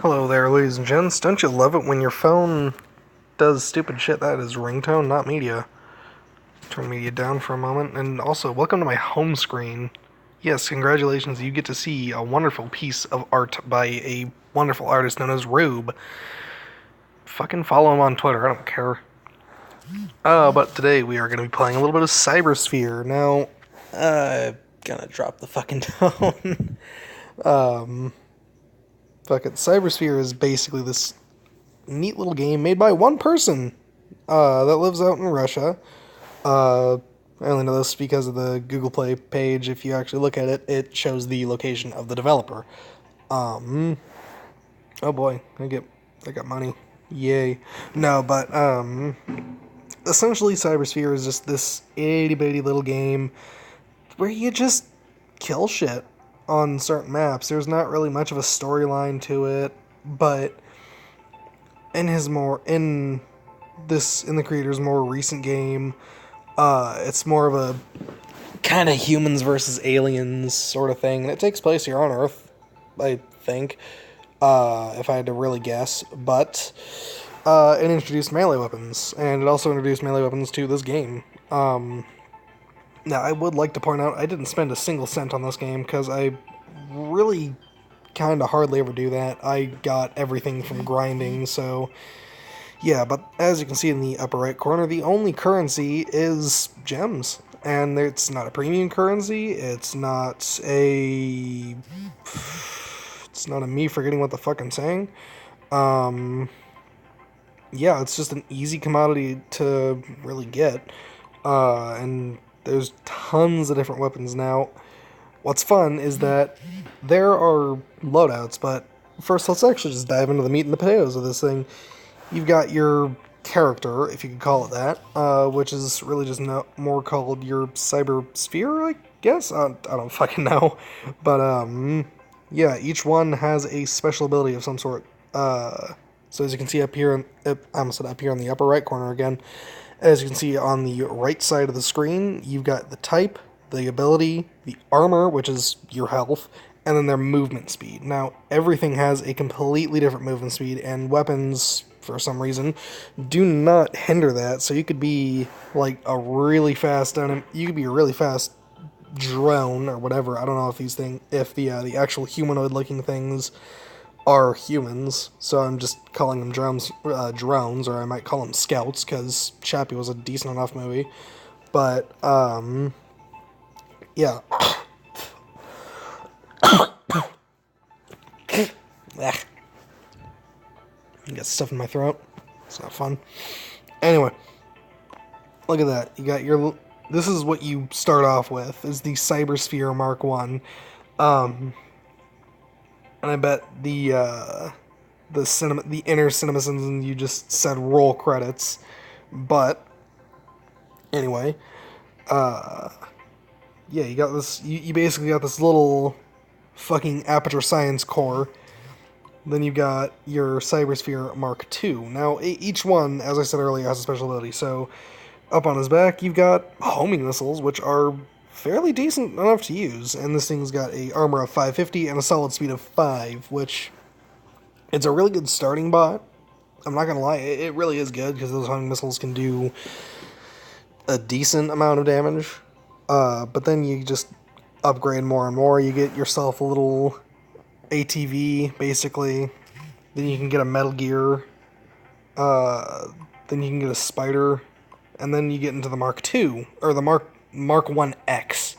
Hello there, ladies and gents. Don't you love it when your phone does stupid shit that is ringtone, not media? Turn media down for a moment. And also, welcome to my home screen. Yes, congratulations, you get to see a wonderful piece of art by a wonderful artist known as Rube. Fucking follow him on Twitter, I don't care. But today we are going to be playing a little bit of CyberSphere. Now, gonna drop the fucking tone. Fucking CyberSphere is basically this neat little game made by one person that lives out in Russia. I only know this because of the Google Play page. If you actually look at it, it shows the location of the developer. Oh boy, I got money. Yay. No, but essentially CyberSphere is just this itty bitty little game where you just kill shit on certain maps. There's not really much of a storyline to it, but in the creator's more recent game, it's more of a kind of humans versus aliens sort of thing, and it takes place here on Earth, I think, if I had to really guess. But it introduced melee weapons, and it also introduced melee weapons to this game. Now, I would like to point out I didn't spend a single cent on this game because I really kind of hardly ever do that. I got everything from grinding, so yeah, but as you can see in the upper right corner, the only currency is gems. And it's not a premium currency, it's not a me forgetting what the fuck I'm saying. Yeah, it's just an easy commodity to really get. And there's tons of different weapons now. What's fun is that there are loadouts, but first let's actually just dive into the meat and the potatoes of this thing. You've got your character, if you could call it that, which is really just more called your CyberSphere, I guess? I don't fucking know. But, yeah, each one has a special ability of some sort. So as you can see up here, I almost said up here in the upper right corner again, as you can see on the right side of the screen, you've got the type, the ability, the armor, which is your health, and then their movement speed. Now, everything has a completely different movement speed, and weapons, for some reason, do not hinder that. So you could be like a really fast drone or whatever. I don't know if the actual humanoid-looking things are humans, so I'm just calling them drones, or I might call them scouts because Chappie was a decent enough movie. But yeah. I got stuff in my throat. It's not fun. Anyway, look at that. You got your. This is what you start off with. Is the CyberSphere Mark One, and I bet the inner CinemaSins, and you just said roll credits, but anyway, yeah, you got this. You basically got this little fucking aperture science core. Then you've got your CyberSphere Mark II. Now, each one, as I said earlier, has a special ability. So, up on his back, you've got homing missiles, which are fairly decent enough to use. And this thing's got a armor of 550 and a solid speed of 5, which it's a really good starting bot. I'm not going to lie, it really is good, because those homing missiles can do a decent amount of damage. But then you just upgrade more and more. You get yourself a little ATV, basically. Then you can get a Metal Gear. Then you can get a Spider. And then you get into the Mark II, or the Mark 1X,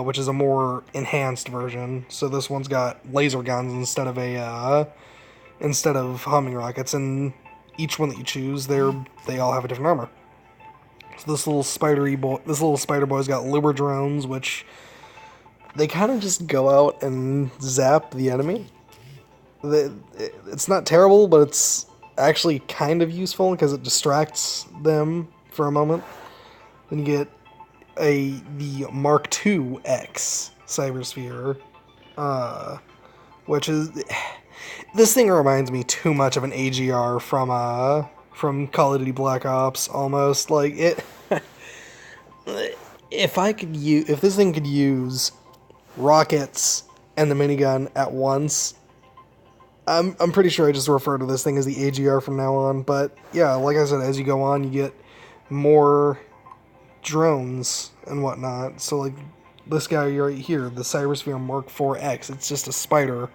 which is a more enhanced version. So this one's got laser guns instead of homing rockets, and each one that you choose, they all have a different armor. So this little spider boy's got Luber drones, which they kind of just go out and zap the enemy. It's not terrible, but it's actually kind of useful because it distracts them for a moment. Then you get the Mark II X CyberSphere, which is, this thing reminds me too much of an AGR from Call of Duty Black Ops almost. Like it, if this thing could use rockets and the minigun at once, I'm pretty sure I just refer to this thing as the AGR from now on. But yeah, like I said, as you go on, you get more drones and whatnot. So like this guy right here, the CyberSphere Mark IV-X, it's just a spider,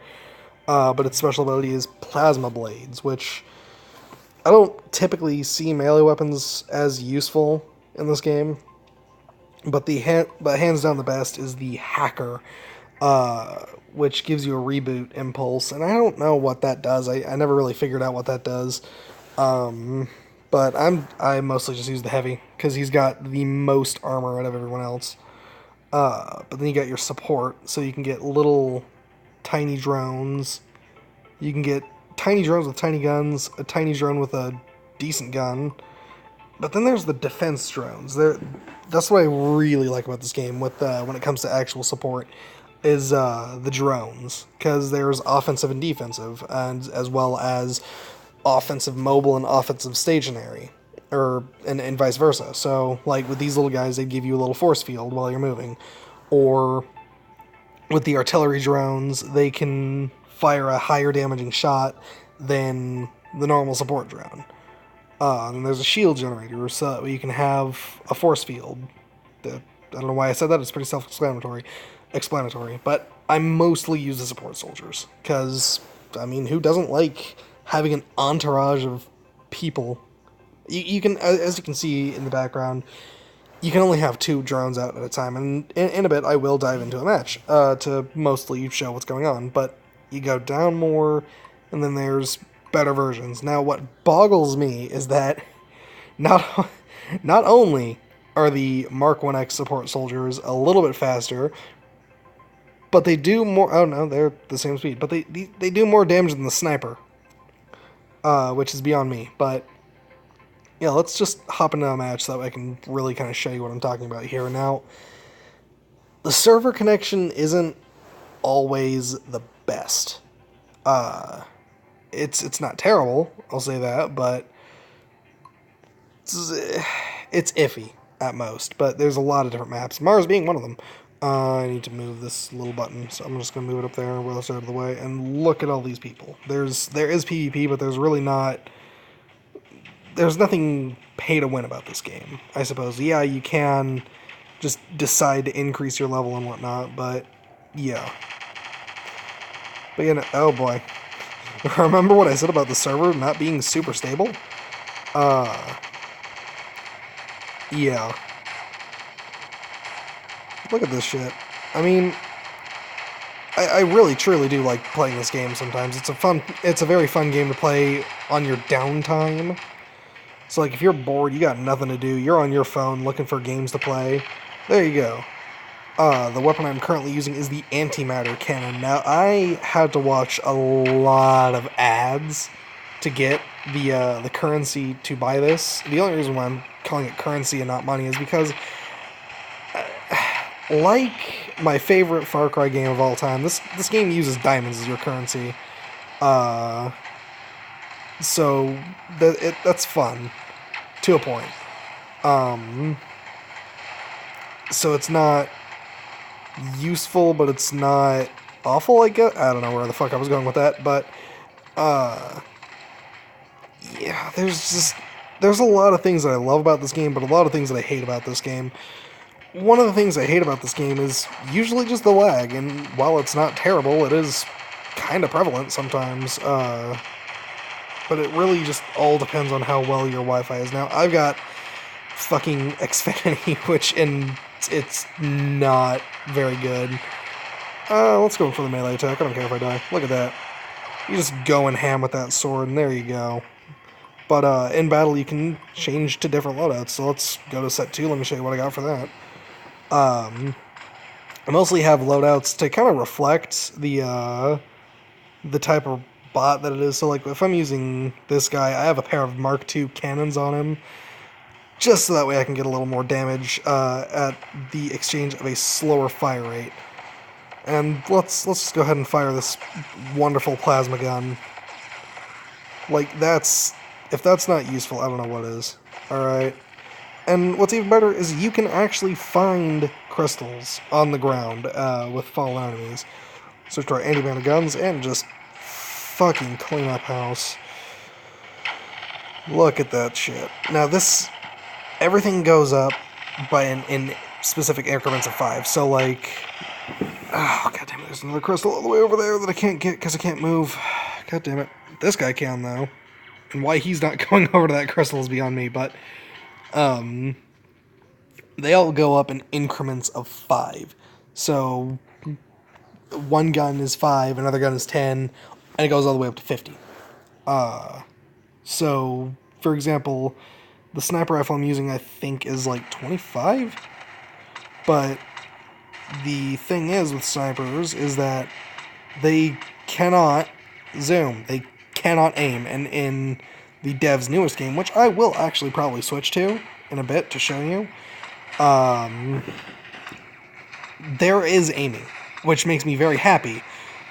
but its special ability is plasma blades, which I don't typically see melee weapons as useful in this game. But but hands down the best is the hacker, which gives you a reboot impulse, and I don't know what that does. I never really figured out what that does. Um, but I mostly just use the heavy because he's got the most armor out of everyone else. But then you got your support, so you can get little tiny drones. You can get tiny drones with tiny guns, a tiny drone with a decent gun. But then there's the defense drones. That's what I really like about this game. With when it comes to actual support, is the drones, because there's offensive and defensive, and as well as offensive mobile and offensive stationary, and vice versa. So like with these little guys, they give you a little force field while you're moving, or with the artillery drones, they can fire a higher damaging shot than the normal support drone. And there's a shield generator, so you can have a force field. I don't know why I said that. It's pretty self-explanatory. But I mostly use the support soldiers because, I mean, who doesn't like having an entourage of people? You can, as you can see in the background, you can only have 2 drones out at a time, and in a bit I will dive into a match to mostly show what's going on. But you go down more, and then there's better versions. Now, what boggles me is that not not only are the Mark 1X support soldiers a little bit faster, but they do more. Oh no, they're the same speed, but they do more damage than the sniper, which is beyond me. But yeah, let's just hop into a match so that I can really kind of show you what I'm talking about here. Now, the server connection isn't always the best. It's not terrible, I'll say that, but it's iffy at most. But there's a lot of different maps, Mars being one of them. I need to move this little button, so I'm just going to move it up there while it's out of the way. And look at all these people. There is PvP, but there's really not... There's nothing pay to win about this game, I suppose. Yeah, you can just decide to increase your level and whatnot, but yeah. But you know, oh boy. Remember what I said about the server not being super stable? Yeah. Look at this shit. I mean, I really truly do like playing this game sometimes. It's a very fun game to play on your downtime. So like if you're bored, you got nothing to do, you're on your phone looking for games to play, there you go. The weapon I'm currently using is the antimatter cannon. Now, I had to watch a lot of ads to get the currency to buy this. The only reason why I'm calling it currency and not money is because, like my favorite Far Cry game of all time, this game uses diamonds as your currency. So that's fun to a point. So it's not useful, but it's not awful, I guess. I don't know where the fuck I was going with that, but yeah, there's a lot of things that I love about this game, but a lot of things that I hate about this game. One of the things I hate about this game is usually just the lag, and while it's not terrible, it is kind of prevalent sometimes. But it really just all depends on how well your Wi-Fi is. Now, I've got fucking Xfinity, which it's not very good. Let's go for the melee attack. I don't care if I die. Look at that. You just go in ham with that sword, and there you go. But in battle, you can change to different loadouts. So let's go to set 2. Let me show you what I got for that. I mostly have loadouts to kind of reflect the type of bot that it is. So like if I'm using this guy, I have a pair of Mark II cannons on him, just so that way I can get a little more damage at the exchange of a slower fire rate. And let's just go ahead and fire this wonderful plasma gun. Like if that's not useful, I don't know what is. Alright. And what's even better is you can actually find crystals on the ground with fallen enemies. Switch to our anti-mana guns and just fucking cleanup house. Look at that shit. Now this, everything goes up by in specific increments of 5. So like, oh god damn it, there's another crystal all the way over there that I can't get because I can't move. God damn it. This guy can though. And why he's not going over to that crystal is beyond me, but they all go up in increments of 5. So one gun is 5, another gun is 10, and it goes all the way up to 50. So, for example, the sniper rifle I'm using, I think, is like 25. But the thing is with snipers is that they cannot zoom. They cannot aim. And in the dev's newest game, which I will actually probably switch to in a bit to show you, there is aiming, which makes me very happy,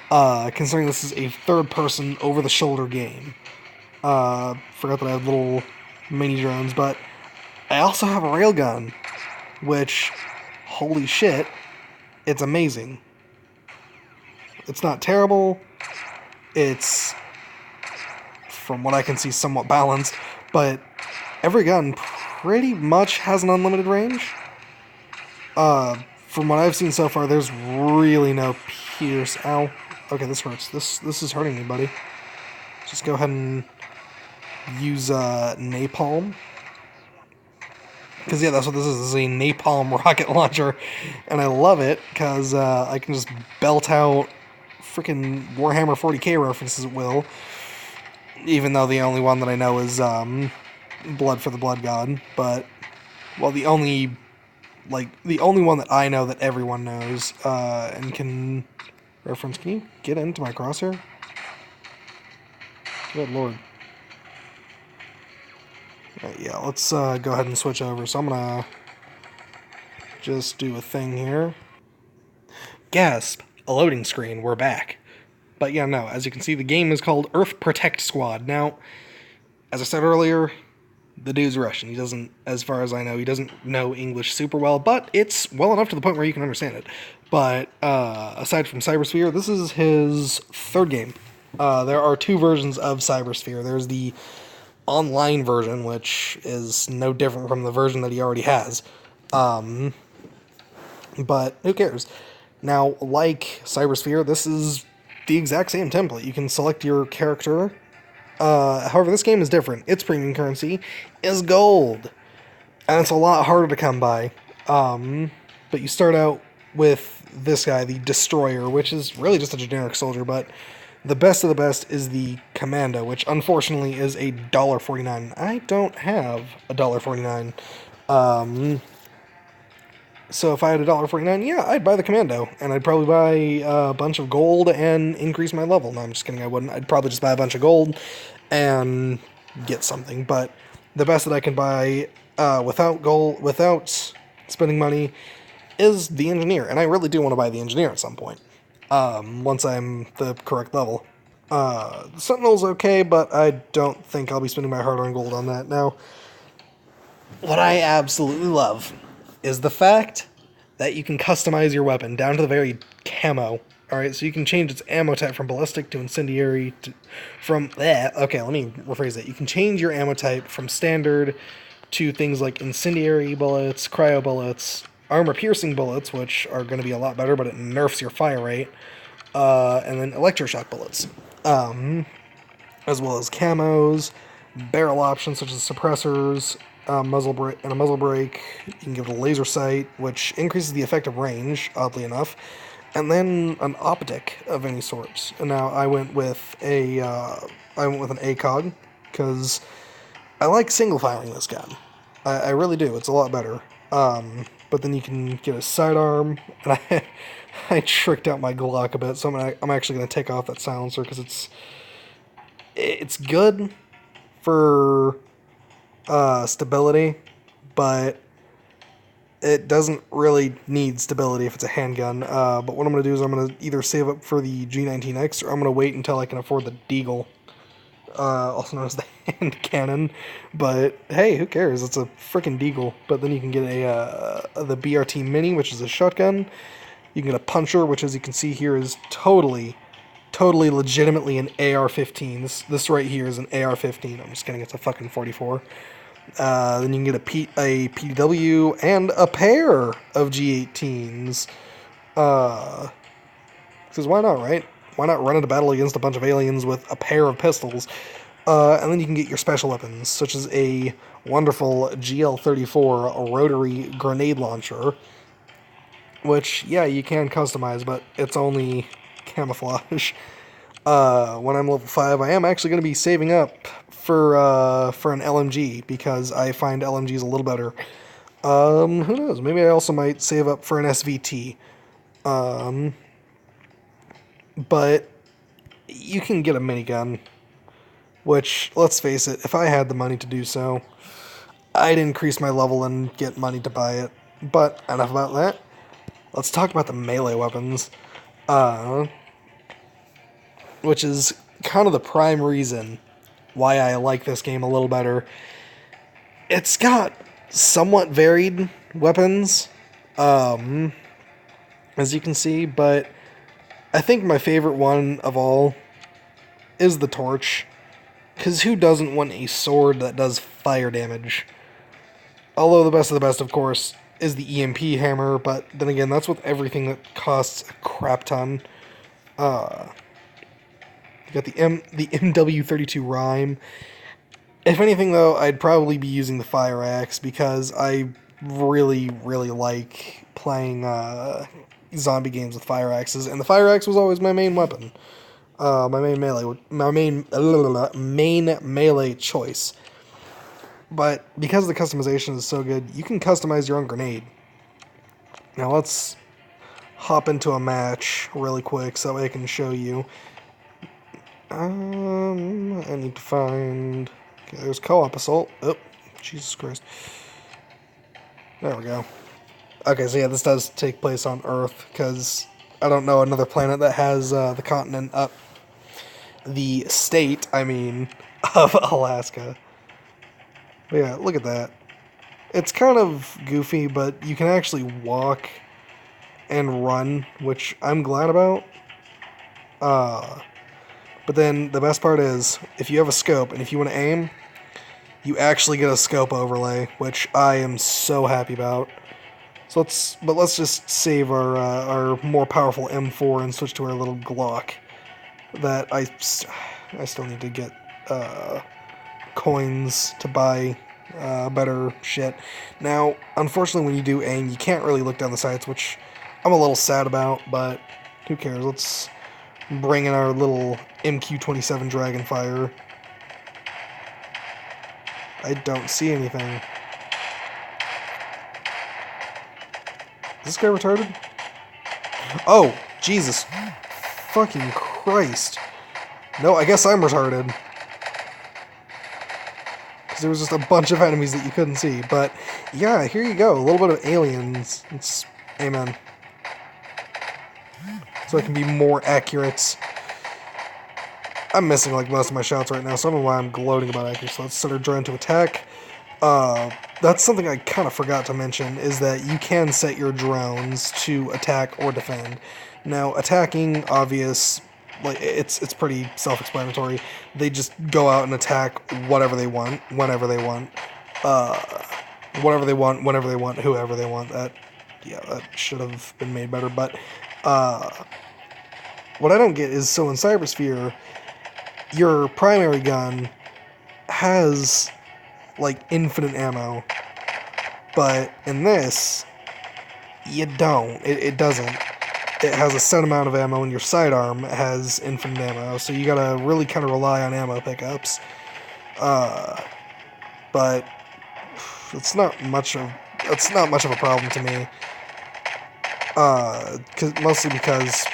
considering this is a third-person, over-the-shoulder game. Forgot that I have little mini drones, but I also have a railgun, which, holy shit, it's amazing. It's not terrible. It's, from what I can see, somewhat balanced, but every gun pretty much has an unlimited range. From what I've seen so far, there's really no pierce. Ow. Okay, this hurts. This is hurting me, buddy. Just go ahead and use napalm. Because, yeah, that's what this is. This is a napalm rocket launcher. And I love it because I can just belt out freaking Warhammer 40k references at will. Even though the only one that I know is Blood for the Blood God. But, well, the only one that I know that everyone knows and can reference. Can you get into my crosshair? Good lord. Right, yeah, let's go ahead and switch over. So I'm gonna just do a thing here. Gasp! A loading screen. We're back. But yeah, no, as you can see, the game is called Earth Protect Squad. Now, as I said earlier, the dude's Russian. He doesn't, as far as I know, he doesn't know English super well, but it's well enough to the point where you can understand it. But aside from CyberSphere, this is his third game. There are 2 versions of CyberSphere. There's the online version, which is no different from the version that he already has. But who cares? Now, like CyberSphere, this is the exact same template. You can select your character. However, this game is different. Its premium currency is gold. And it's a lot harder to come by. But you start out with this guy, the Destroyer, which is really just a generic soldier, but the best of the best is the Commando, which unfortunately is $1.49. I don't have $1.49. So if I had $1.49, yeah, I'd buy the Commando, and I'd probably buy a bunch of gold and increase my level. No, I'm just kidding, I wouldn't. I'd probably just buy a bunch of gold and get something. But the best that I can buy without spending money is the Engineer, and I really do want to buy the Engineer at some point. Once I'm the correct level. Sentinel's okay, but I don't think I'll be spending my hard-earned gold on that. Now, what I absolutely love is the fact that you can customize your weapon down to the very camo. Alright, so you can change its ammo type from ballistic to incendiary okay, let me rephrase that. You can change your ammo type from standard to things like incendiary bullets, cryo bullets, armor-piercing bullets, which are going to be a lot better, but it nerfs your fire rate, and then electroshock bullets, as well as camos, barrel options such as suppressors, muzzle brake. You can give it a laser sight, which increases the effective range, oddly enough, and then an optic of any sort. And now I went with an ACOG because I like single firing this gun. I really do. It's a lot better. But then you can get a sidearm, and I tricked out my Glock a bit, so I'm actually going to take off that silencer because it's good for stability, but it doesn't really need stability if it's a handgun. But what I'm going to do is I'm going to either save up for the G19X, or I'm going to wait until I can afford the Deagle. Also known as the hand cannon, but hey, who cares? It's a freaking Deagle. But then you can get the BRT Mini, which is a shotgun. You can get a puncher, which, as you can see here, is totally totally legitimately an AR-15. This right here is an AR-15. I'm just kidding, it's a fucking 44. Then you can get a PW and a pair of G18s. Because why not, right? Why not run into battle against a bunch of aliens with a pair of pistols? And then you can get your special weapons, such as a wonderful GL-34 rotary grenade launcher, which, yeah, you can customize, but it's only camouflage. When I'm level 5, I am actually going to be saving up for an LMG, because I find LMGs a little better. Who knows? Maybe I also might save up for an SVT. But you can get a minigun, which, let's face it, if I had the money to do so, I'd increase my level and get money to buy it. But enough about that. Let's talk about the melee weapons, which is kind of the prime reason why I like this game a little better. It's got somewhat varied weapons, as you can see, but I think my favorite one of all is the torch, because who doesn't want a sword that does fire damage? Although the best of the best, of course, is the EMP hammer, but then again, that's with everything that costs a crap ton. You got the MW32 Rhyme. If anything, though, I'd probably be using the Fire Axe, because I really, really like playing zombie games with fire axes, and the fire axe was always my main weapon, my main melee choice. But because the customization is so good, you can customize your own grenade. Now let's hop into a match really quick so I can show you. I need to find... Okay, there's co-op assault. Oh, Jesus Christ. There we go. Okay, so yeah, this does take place on Earth, because I don't know another planet that has the continent up the state, I mean, of Alaska. But yeah, look at that. It's kind of goofy, but you can actually walk and run, which I'm glad about. But then the best part is, if you have a scope and if you want to aim, you actually get a scope overlay, which I am so happy about. So let's just save our more powerful M4 and switch to our little Glock. That I still need to get coins to buy better shit. Now, unfortunately, when you do aim, you can't really look down the sights, which I'm a little sad about, but who cares? Let's bring in our little MQ-27 Dragonfire. I don't see anything. Is this guy retarded? Oh, Jesus. Fucking Christ. No, I guess I'm retarded. Because there was just a bunch of enemies that you couldn't see. But, yeah, here you go. A little bit of aliens. It's... Amen. So I can be more accurate. I'm missing, like, most of my shots right now, so I don't know why I'm gloating about accuracy. So let's set our drone to attack. That's something I kind of forgot to mention, is that you can set your drones to attack or defend. Now, attacking, obvious, like, it's pretty self-explanatory. They just go out and attack whatever they want, whenever they want. Whatever they want, whenever they want, whoever they want. That should have been made better, but, what I don't get is, so in CyberSphere, your primary gun has, like, infinite ammo, but in this, you don't. It doesn't. It has a set amount of ammo, and your sidearm has infinite ammo, so you gotta really kind of rely on ammo pickups. But it's not much of a problem to me. Mostly because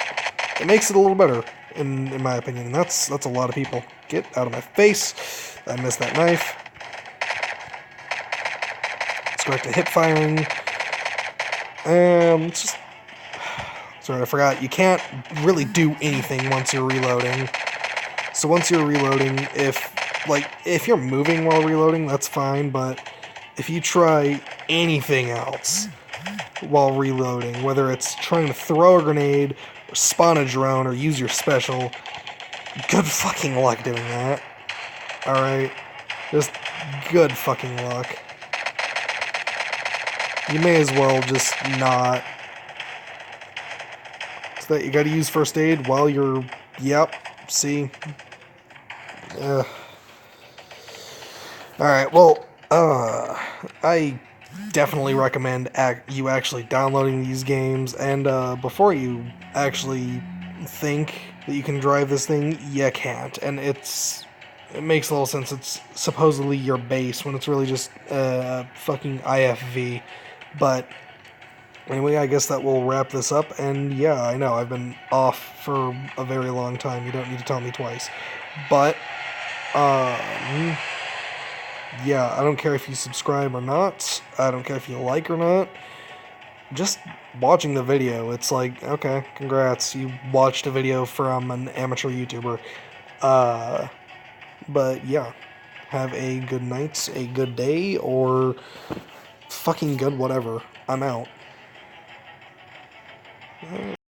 it makes it a little better, in my opinion. And that's a lot of people. Get out of my face. I missed that knife. Let's go back to hip firing. Let's just... Sorry, I forgot. You can't really do anything once you're reloading. So once you're reloading, if you're moving while reloading, that's fine, but if you try anything else while reloading, whether it's trying to throw a grenade, spawn a drone or use your special, good fucking luck doing that. Alright? Just good fucking luck. You may as well just not. So that you gotta use first aid while you're. Yep, see? Alright, well, I definitely recommend you actually downloading these games, and before you actually think that you can drive this thing, you can't. And it makes a little sense. It's supposedly your base when it's really just fucking IFV. But anyway, I guess that will wrap this up. And yeah, I know I've been off for a very long time. You don't need to tell me twice. But yeah, I don't care if you subscribe or not. I don't care if you like or not. Just watching the video, it's like, okay, congrats, you watched a video from an amateur YouTuber. But yeah, have a good night, a good day, or fucking good whatever. I'm out.